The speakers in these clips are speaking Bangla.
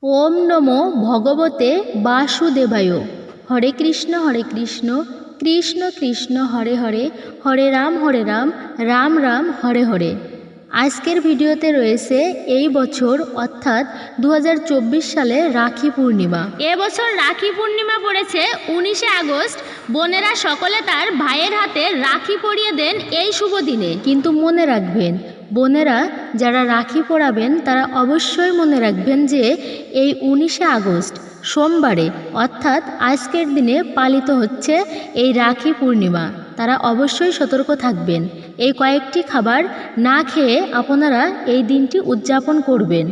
ওম নমো ভগবতে বাসুদেবায়। হরে কৃষ্ণ কৃষ্ণ কৃষ্ণ হরে হরে, হরে রাম রাম রাম হরে হরে। আজকের ভিডিওতে রয়েছে এই বছর অর্থাৎ 2024 সালে রাখি পূর্ণিমা। এবছর রাখি পূর্ণিমা পড়েছে 19শে আগস্ট। বোনেরা সকলে তার ভাইয়ের হাতে রাখি পরিয়ে দেন এই শুভ দিনে। কিন্তু মনে রাখবেন, বোনেরা যারা রাখি পরাবেন তারা অবশ্যই মনে রাখবেন যে এই 19শে আগস্ট সোমবারে অর্থাৎ আজকের দিনে পালিত হচ্ছে এই রাখি পূর্ণিমা। তারা অবশ্যই সতর্ক থাকবেন। এই কয়েকটি খাবার না খেয়ে আপনারা এই দিনটি উদযাপন করবেন।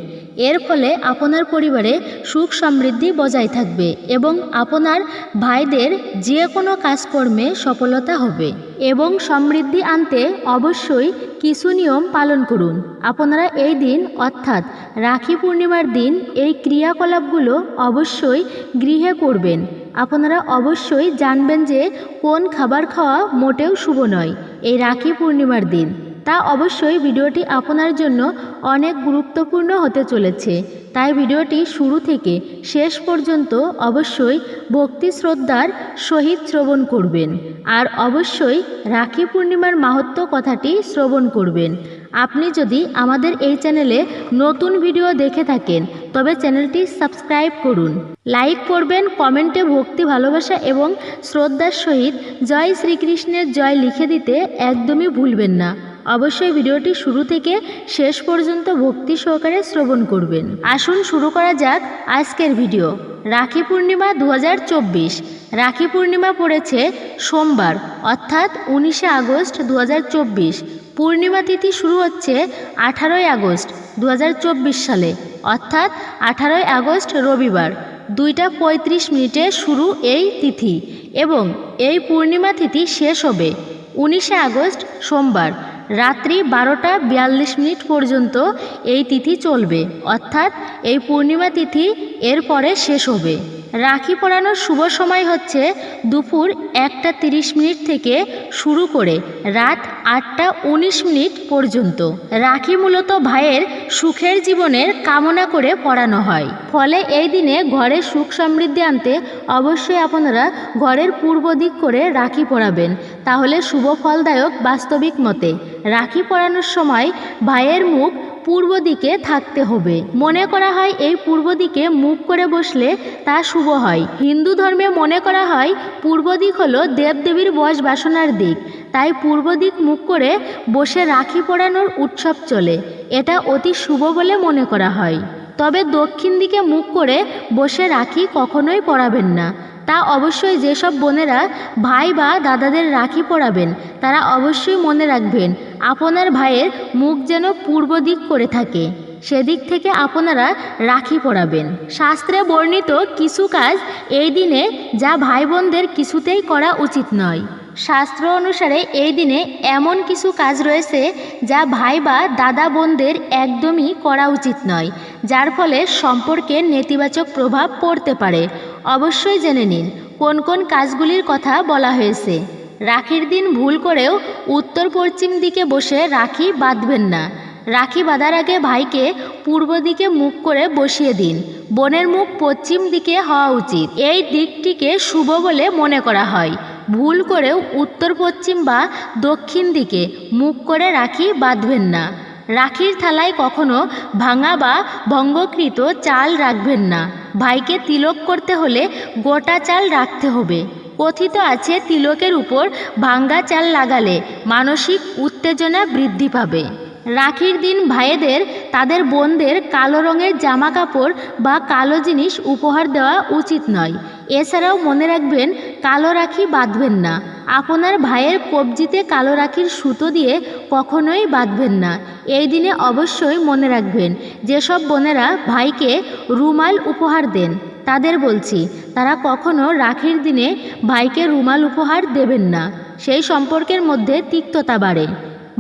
এর ফলে আপনার পরিবারে সুখ সমৃদ্ধি বজায় থাকবে এবং আপনার ভাইদের যে কোনো কাজকর্মে সফলতা হবে। এবং সমৃদ্ধি আনতে অবশ্যই কিছু নিয়ম পালন করুন। আপনারা এই দিন অর্থাৎ রাখি পূর্ণিমার দিন এই ক্রিয়াকলাপগুলো অবশ্যই গৃহে করবেন। আপনারা অবশ্যই জানবেন যে কোন খাবার খাওয়া মোটেও শুভ নয় এই রাখি পূর্ণিমার দিন। তা অবশ্যই ভিডিওটি আপনার জন্য অনেক গুরুত্বপূর্ণ হতে চলেছে। তাই ভিডিওটি শুরু থেকে শেষ পর্যন্ত অবশ্যই ভক্তি শ্রদ্ধার সহিত শ্রবণ করবেন। আর অবশ্যই রাখি পূর্ণিমার মাহাত্ম্য কথাটি শ্রবণ করবেন। আপনি যদি আমাদের এই চ্যানেলে নতুন ভিডিও দেখে থাকেন তবে চ্যানেলটি সাবস্ক্রাইব করুন, লাইক করবেন, কমেন্টে ভক্তি ভালোবাসা এবং শ্রদ্ধার সহিত জয় শ্রীকৃষ্ণের জয় লিখে দিতে একদমই ভুলবেন না। অবশ্যই ভিডিওটি শুরু থেকে শেষ পর্যন্ত ভক্তি সহকারে শ্রবণ করবেন। আসুন শুরু করা যাক আজকের ভিডিও। রাখি পূর্ণিমা 2024। রাখি পূর্ণিমা পড়েছে সোমবার অর্থাৎ 19শে আগস্ট 2024। পূর্ণিমা তিথি শুরু হচ্ছে 18ই আগস্ট 2024 সালে অর্থাৎ 18ই আগস্ট রবিবার 2:35 শুরু এই তিথি এবং এই পূর্ণিমা তিথি শেষ হবে 19শে আগস্ট সোমবার রাত্রি 12:42 পর্যন্ত এই তিথি চলবে অর্থাৎ এই পূর্ণিমা তিথি এরপরে শেষ হবে। রাখি পরানোর শুভ সময় হচ্ছে দুপুর 1:30 থেকে শুরু করে রাত 8:19 পর্যন্ত। রাখি মূলত ভাইয়ের সুখের জীবনের কামনা করে পরানো হয়। ফলে এই দিনে ঘরে সুখ সমৃদ্ধি আনতে অবশ্যই আপনারা ঘরের পূর্ব দিক করে রাখি পরাবেন, তাহলে শুভ ফলদায়ক। বাস্তবিক মতে রাখি পরানোর সময় ভাইয়ের মুখ পূর্ব দিকে থাকতে হবে। মনে করা হয় এই পূর্ব দিকে মুখ করে বসলে তা শুভ হয়। হিন্দু ধর্মে মনে করা হয় পূর্ব দিক হলো দেবদেবীর বশ বাসনার দিক, তাই পূর্ব দিক মুখ করে বসে রাখি পরানোর উৎসব চলে। এটা অতি শুভ বলে মনে করা হয়। তবে দক্ষিণ দিকে মুখ করে বসে রাখি কখনোই পরাবেন না। তা অবশ্যই যেসব বোনেরা ভাই বা দাদাদের রাখি পরাবেন তারা অবশ্যই মনে রাখবেন আপনার ভাইয়ের মুখ যেন পূর্ব দিক করে থাকে, সেদিক থেকে আপনারা রাখি পরাবেন। শাস্ত্রে বর্ণিত কিছু কাজ এই দিনে যা ভাই বোনদের কিছুতেই করা উচিত নয়। শাস্ত্র অনুসারে এই দিনে এমন কিছু কাজ রয়েছে যা ভাই বা দাদা বোনদের একদমই করা উচিত নয়, যার ফলে সম্পর্কে নেতিবাচক প্রভাব পড়তে পারে। অবশ্যই জেনে নিন কোন কোন কাজগুলির কথা বলা হয়েছে। রাখির দিন ভুল করেও উত্তর পশ্চিম দিকে বসে রাখি বাঁধবেন না। রাখি বাঁধার আগে ভাইকে পূর্ব দিকে মুখ করে বসিয়ে দিন। বোনের মুখ পশ্চিম দিকে হওয়া উচিত, এই দিকটিকে শুভ বলে মনে করা হয়। ভুল করেও উত্তর পশ্চিম বা দক্ষিণ দিকে মুখ করে রাখি বাঁধবেন না। রাখির থালায় কখনো ভাঙা বা ভঙ্গকৃত চাল রাখবেন না। ভাইকে তিলক করতে হলে গোটা চাল রাখতে হবে। কথিত আছে তিলকের উপর ভাঙ্গা চাল লাগালে মানসিক উত্তেজনা বৃদ্ধি পাবে। রাখির দিন ভাইদের তাদের বোনদের কালো রঙের জামা কাপড় বা কালো জিনিস উপহার দেওয়া উচিত নয়। এছাড়াও মনে রাখবেন কালো রাখি বাঁধবেন না। আপনার ভাইয়ের কবজিতে কালো রাখির সুতো দিয়ে কখনোই বাঁধবেন না। এই দিনে অবশ্যই মনে রাখবেন যেসব বোনেরা ভাইকে রুমাল উপহার দেন তাদের বলছি তারা কখনো রাখির দিনে ভাইকে রুমাল উপহার দেবেন না, সেই সম্পর্কের মধ্যে তিক্ততা বাড়ে।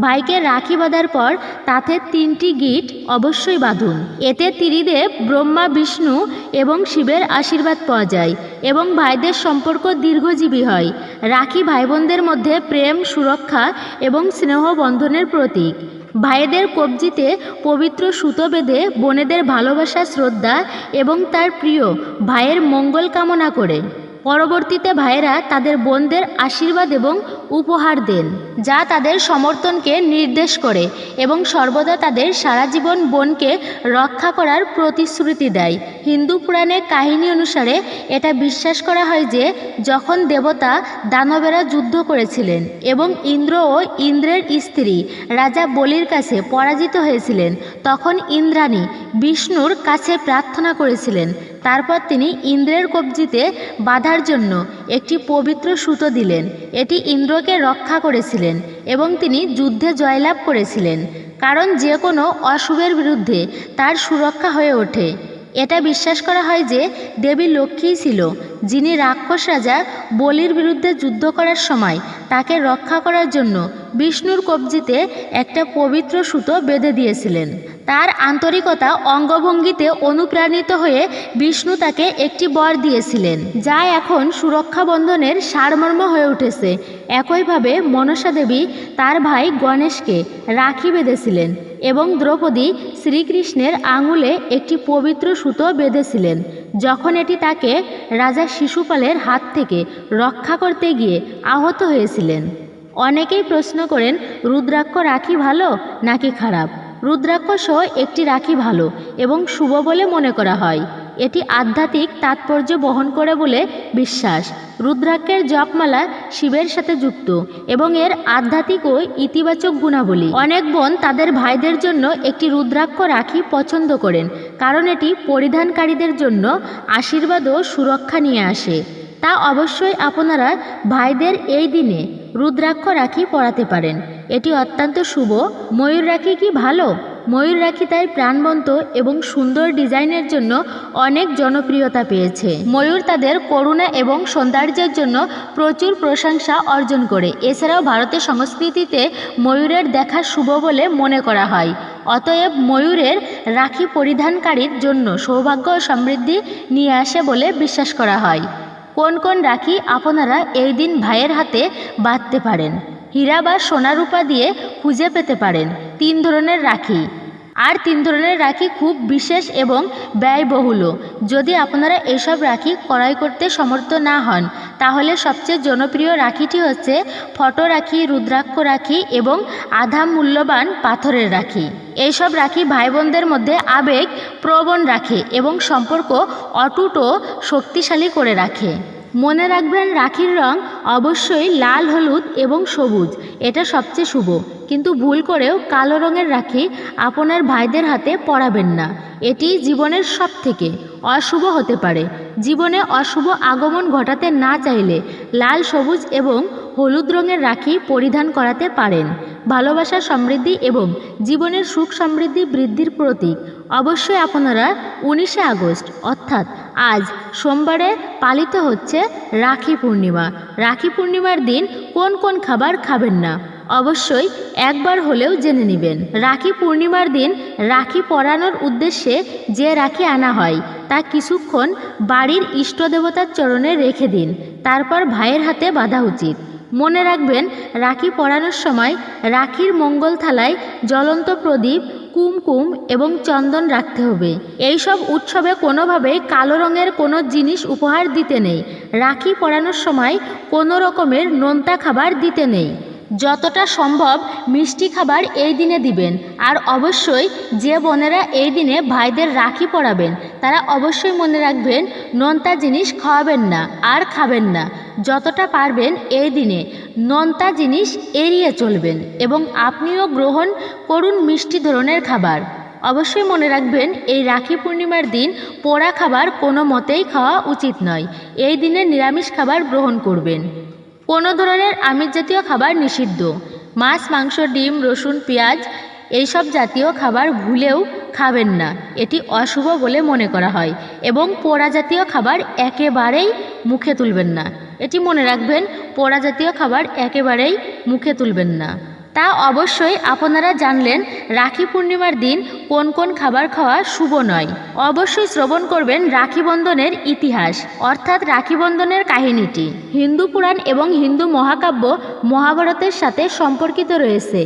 ভাইকে রাখি বাঁধার পর তাতে 3টি গিঁট অবশ্যই বাঁধুন। এতে ত্রিদেব ব্রহ্মা বিষ্ণু এবং শিবের আশীর্বাদ পাওয়া যায় এবং ভাইদের সম্পর্ক দীর্ঘজীবী হয়। রাখি ভাই বোনদের মধ্যে প্রেম, সুরক্ষা এবং স্নেহ বন্ধনের প্রতীক। ভাইদের কবজিতে পবিত্র সুতো বেঁধে বোনেদের ভালোবাসা, শ্রদ্ধা এবং তার প্রিয় ভাইয়ের মঙ্গল কামনা করে পরবর্তীতে ভাইয়েরা তাদের বোনদের আশীর্বাদ এবং উপহার দেন, যা তাদের সমর্থনকে নির্দেশ করে এবং সর্বদা তাদের সারা জীবন বোনকে রক্ষা করার প্রতিশ্রুতি দেয়। হিন্দু পুরাণের কাহিনী অনুসারে এটা বিশ্বাস করা হয় যে যখন দেবতা দানবেরা যুদ্ধ করেছিলেন এবং ইন্দ্র ও ইন্দ্রের স্ত্রী রাজা বলির কাছে পরাজিত হয়েছিলেন, তখন ইন্দ্রাণী বিষ্ণুর কাছে প্রার্থনা করেছিলেন। তারপর তিনি ইন্দ্রের কবজিতে বাঁধার জন্য একটি পবিত্র সুতো দিলেন। এটি ইন্দ্রকে রক্ষা করেছিলেন এবং তিনি যুদ্ধে জয়লাভ করেছিলেন, কারণ যে কোনো অশুভের বিরুদ্ধে তার সুরক্ষা হয়ে ওঠে। এটা বিশ্বাস করা হয় যে দেবী লক্ষ্মীই ছিল যিনি রাক্ষস রাজা বলির বিরুদ্ধে যুদ্ধ করার সময় তাকে রক্ষা করার জন্য বিষ্ণুর কবজিতে একটা পবিত্র সুতো বেঁধে দিয়েছিলেন। তার আন্তরিকতা অঙ্গভঙ্গিতে অনুপ্রাণিত হয়ে বিষ্ণু তাকে একটি বর দিয়েছিলেন, যা এখন সুরক্ষা বন্ধনের সারমর্ম হয়ে উঠেছে। একইভাবে মনসা দেবী তার ভাই গণেশকে রাখি বেঁধেছিলেন এবং দ্রৌপদী শ্রীকৃষ্ণের আঙুলে একটি পবিত্র সুতো বেঁধেছিলেন যখন এটি তাকে রাজা শিশুপালের হাত থেকে রক্ষা করতে গিয়ে আহত হয়েছিলেন। অনেকেই প্রশ্ন করেন, রুদ্রাক্ষ রাখি ভালো নাকি খারাপ? রুদ্রাক্ষ সহ একটি রাখি ভালো এবং শুভ বলে মনে করা হয়। এটি আধ্যাত্মিক তাৎপর্য বহন করে বলে বিশ্বাস। রুদ্রাক্ষের জপমালা শিবের সাথে যুক্ত এবং এর আধ্যাত্মিক ও ইতিবাচক গুণাবলী। অনেক বোন তাদের ভাইদের জন্য একটি রুদ্রাক্ষ রাখি পছন্দ করেন, কারণ এটি পরিধানকারীদের জন্য আশীর্বাদ ও সুরক্ষা নিয়ে আসে। তা অবশ্যই আপনারা ভাইদের এই দিনে রুদ্রাক্ষ রাখি পরাতে পারেন। এটি অত্যন্ত শুভ। ময়ূর রাখি কি ভালো? ময়ূর রাখি তার প্রাণবন্ত এবং সুন্দর ডিজাইনের জন্য অনেক জনপ্রিয়তা পেয়েছে। ময়ূর তাদের করুণা এবং সৌন্দর্যের জন্য প্রচুর প্রশংসা অর্জন করে। এছাড়াও ভারতের সংস্কৃতিতে ময়ূরের দেখা শুভ বলে মনে করা হয়। অতএব ময়ূরের রাখি পরিধানকারীর জন্য সৌভাগ্য ও সমৃদ্ধি নিয়ে আসে বলে বিশ্বাস করা হয়। কোন কোন রাখি আপনারা এই দিন ভাইয়ের হাতে বাঁধতে পারেন? হীরা বা সোনা রূপা দিয়ে খুঁজে পেতে পারেন 3 ধরনের রাখি। আর 3 ধরনের রাখি খুব বিশেষ এবং ব্যয়বহুল। যদি আপনারা এসব রাখি ক্রয় করতে সমর্থ না হন, তাহলে সবচেয়ে জনপ্রিয় রাখিটি হচ্ছে ফটো রাখি, রুদ্রাক্ষ রাখি এবং আধা মূল্যবান পাথরের রাখি। এইসব রাখি ভাই বোনদের মধ্যে আবেগ প্রবণ রাখে এবং সম্পর্ক অটুট ও শক্তিশালী করে রাখে। মনে রাখবেন, রাখির রং অবশ্যই লাল, হলুদ এবং সবুজ। এটা সবচেয়ে শুভ। কিন্তু ভুল করেও কালো রঙের রাখি আপনার ভাইদের হাতে পরাবেন না। এটি জীবনের সবথেকে অশুভ হতে পারে। জীবনে অশুভ আগমন ঘটাতে না চাইলে লাল, সবুজ এবং হলুদ রঙের রাখি পরিধান করাতে পারেন। ভালোবাসা, সমৃদ্ধি এবং জীবনের সুখ সমৃদ্ধি বৃদ্ধির প্রতীক। অবশ্যই আপনারা 19শে আগস্ট অর্থাৎ আজ সোমবারে পালিত হচ্ছে রাখি পূর্ণিমা। রাখি পূর্ণিমার দিন কোন কোন খাবার খাবেন না, অবশ্যই একবার হলেও জেনে নেবেন। রাখি পূর্ণিমার দিন রাখি পরানোর উদ্দেশ্যে যে রাখি আনা হয় তা কিছুক্ষণ বাড়ির ইষ্টদেবতার চরণে রেখে দিন, তারপর ভাইয়ের হাতে বাঁধা উচিত। মনে রাখবেন, রাখি পরানোর সময় রাখির মঙ্গল থালায় জ্বলন্ত প্রদীপ, কুমকুম এবং চন্দন রাখতে হবে। এইসব উৎসবে কোনোভাবেই কালো রঙের কোনো জিনিস উপহার দিতে নেই। রাখি পরানোর সময় কোনো রকমের নোনতা খাবার দিতে নেই। যতটা সম্ভব মিষ্টি খাবার এই দিনে দিবেন। আর অবশ্যই যে বোনেরা এই দিনে ভাইদের রাখি পরাবেন তারা অবশ্যই মনে রাখবেন, নোনতা জিনিস খাওয়াবেন না আর খাবেন না। যতটা পারবেন এই দিনে নোনতা জিনিস এড়িয়ে চলবেন এবং আপনিও গ্রহণ করুন মিষ্টি ধরনের খাবার। অবশ্যই মনে রাখবেন, এই রাখি পূর্ণিমার দিন পোড়া খাবার কোনো মতেই খাওয়া উচিত নয়। এই দিনে নিরামিষ খাবার গ্রহণ করবেন। কোনো ধরনের আমিষ জাতীয় খাবার নিষিদ্ধ। মাছ, মাংস, ডিম, রসুন, পেঁয়াজ এইসব জাতীয় খাবার ভুলেও খাবেন না। এটি অশুভ বলে মনে করা হয়। এবং পোড়া জাতীয় খাবার একেবারেই মুখে তুলবেন না। এটি মনে রাখবেন, পোড়া জাতীয় খাবার একেবারেই মুখে তুলবেন না। তা অবশ্যই আপনারা জানলেন রাখি পূর্ণিমার দিন কোন কোন খাবার খাওয়া শুভ নয়। অবশ্যই শ্রবণ করবেন রাখি বন্ধনের ইতিহাস অর্থাৎ রাখি বন্ধনের কাহিনীটি। হিন্দু পুরাণ এবং হিন্দু মহাকাব্য মহাভারতের সাথে সম্পর্কিত রয়েছে।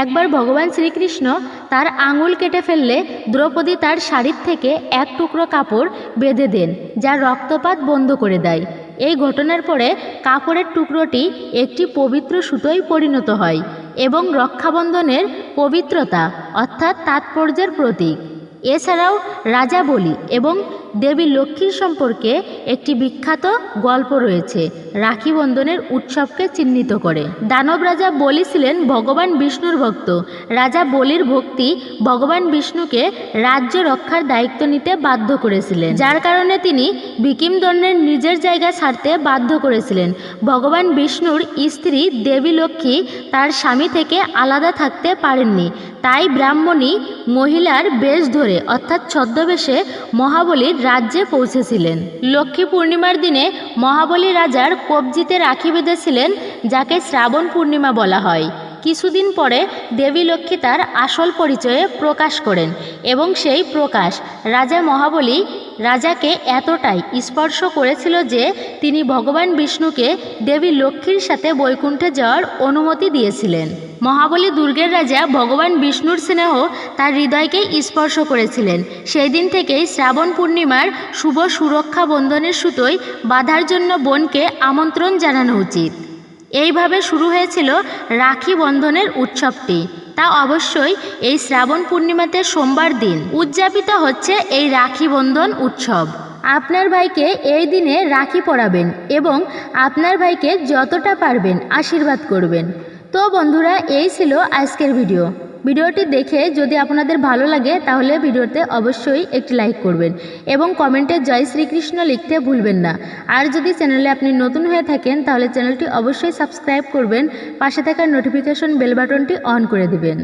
একবার ভগবান শ্রীকৃষ্ণ তার আঙুল কেটে ফেললে দ্রৌপদী তার শাড়ির থেকে এক টুকরো কাপড় বেঁধে দেন, যা রক্তপাত বন্ধ করে দেয়। এই ঘটনার পরে কাপড়ের টুকরোটি একটি পবিত্র সুতোয় পরিণত হয় এবং রক্ষাবন্ধনের পবিত্রতা অর্থাৎ তাৎপর্যের প্রতীক। এছাড়াও রাজা বলি এবং দেবী লক্ষ্মীর সম্পর্কে একটি বিখ্যাত গল্প রয়েছে, রাখি বন্ধনের উৎসবকে চিহ্নিত করে। দানব রাজা বলি ছিলেন ভগবান বিষ্ণুর ভক্ত। রাজা বলির ভক্তি ভগবান বিষ্ণুকে রাজ্য রক্ষার দায়িত্ব নিতে বাধ্য করেছিলেন, যার কারণে তিনি বিকিমদণ্ডের নিজের জায়গা ছাড়তে বাধ্য করেছিলেন। ভগবান বিষ্ণুর স্ত্রী দেবী লক্ষ্মী তার স্বামী থেকে আলাদা থাকতে পারেননি, তাই ব্রাহ্মণী মহিলার বেশ ধরে অর্থাৎ ছদ্মবেশে মহাবলীর রাজ্যে পৌঁছেছিলেন। লক্ষ্মী পূর্ণিমার দিনে মহাবলী রাজার কবজিতে রাখি বেঁধেছিলেন, যাকে শ্রাবণ পূর্ণিমা বলা হয়। কিছুদিন পরে দেবী লক্ষ্মী তার আসল পরিচয়ে প্রকাশ করেন এবং সেই প্রকাশ রাজা মহাবলী রাজাকে এতটাই স্পর্শ করেছিল যে তিনি ভগবান বিষ্ণুকে দেবী লক্ষ্মীর সাথে বৈকুণ্ঠে যাওয়ার অনুমতি দিয়েছিলেন। মহাবলী দুর্গের রাজা ভগবান বিষ্ণুর স্নেহ তার হৃদয়কে স্পর্শ করেছিলেন। সেই দিন থেকেই শ্রাবণ পূর্ণিমার শুভ সুরক্ষা বন্ধনের সুতোয় বাঁধার জন্য বোনকে আমন্ত্রণ জানানো উচিত। এইভাবে শুরু হয়েছিল রাখি বন্ধনের উৎসবটি, তা অবশ্যই এই শ্রাবণ পূর্ণিমাতে সোমবার দিন উদযাপিত হচ্ছে এই রাখি বন্ধন উৎসব। আপনার ভাইকে এই দিনে রাখি পরাবেন এবং আপনার ভাইকে যতটা পারবেন আশীর্বাদ করবেন। তো বন্ধুরা, এই ছিল আজকের ভিডিওটি দেখে যদি আপনাদের ভালো লাগে তাহলে ভিডিওতে অবশ্যই একটি লাইক করবেন এবং কমেন্টে জয় শ্রীকৃষ্ণ লিখতে ভুলবেন না। আর যদি চ্যানেলে আপনি নতুন হয়ে থাকেন তাহলে চ্যানেলটি অবশ্যই সাবস্ক্রাইব করবেন, পাশে থাকা নোটিফিকেশন বেল বাটনটি অন করে দিবেন।